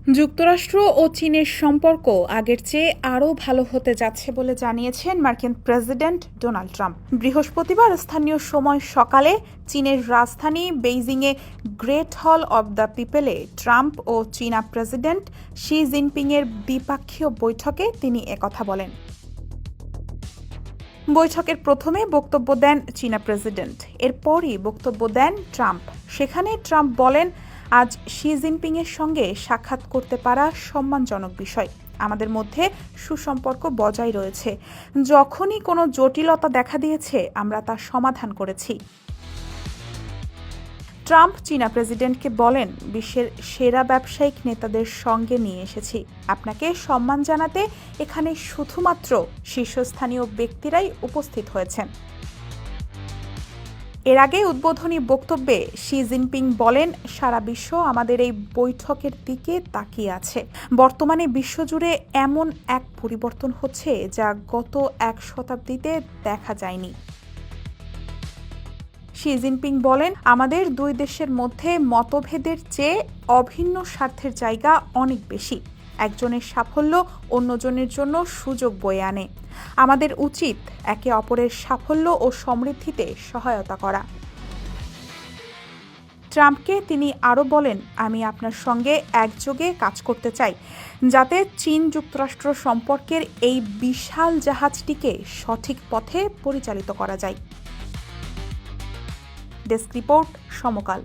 যুক্তরাষ্ট্র ও চীনের সম্পর্ক আগের চেয়ে আরও ভালো হতে যাচ্ছে বলে জানিয়েছেন মার্কিন প্রেসিডেন্ট ডোনাল্ড ট্রাম্প। বৃহস্পতিবার স্থানীয় সময় সকালে চীনের রাজধানী বেইজিংয়ে গ্রেট হল অব দ্য পিপলে ট্রাম্প ও চীনা প্রেসিডেন্ট শি জিনপিংয়ের দ্বিপাক্ষীয় বৈঠকে তিনি একথা বলেন। বৈঠকের প্রথমে বক্তব্য দেন চীনা প্রেসিডেন্ট, এরপরই বক্তব্য দেন ট্রাম্প। সেখানে ট্রাম্প বলেন, আজ শি জিনপিংয়ের সঙ্গে সাক্ষাৎ করতে পারা সম্মানজনক বিষয়। আমাদের মধ্যে সুসম্পর্ক বজায় রয়েছে। যখনই কোনো জটিলতা দেখা দিয়েছে আমরা তা সমাধান করেছি। ট্রাম্প চীনা প্রেসিডেন্টকে বলেন, বিশ্বের সেরা ব্যবসায়িক নেতাদের সঙ্গে নিয়ে এসেছি। আপনাকে সম্মান জানাতে এখানে শুধুমাত্র শীর্ষস্থানীয় ব্যক্তিরাই উপস্থিত হয়েছেন। এর আগে উদ্বোধনী বক্তব্যে শি জিনপিং বলেন, সারা বিশ্ব আমাদের এই বৈঠকের দিকে তাকিয়ে আছে। বর্তমানে বিশ্বজুড়ে এমন এক পরিবর্তন হচ্ছে যা গত এক শতাব্দীতে দেখা যায়নি। শি জিনপিং বলেন, আমাদের দুই দেশের মধ্যে মতভেদের চেয়ে অভিন্ন স্বার্থের জায়গা অনেক বেশি। একজনের সাফল্য অন্যজনের জন্য সুযোগ বয়ে আনে। আমাদের উচিত একে অপরের সাফল্য ও সমৃদ্ধিতে সহায়তা করা। ট্রাম্পকে তিনি আরও বলেন, আমি আপনার সঙ্গে একযোগে কাজ করতে চাই, যাতে চীন যুক্তরাষ্ট্র সম্পর্কের এই বিশাল জাহাজটিকে সঠিক পথে পরিচালিত করা যায়। ডেস্ক রিপোর্ট, সমকাল।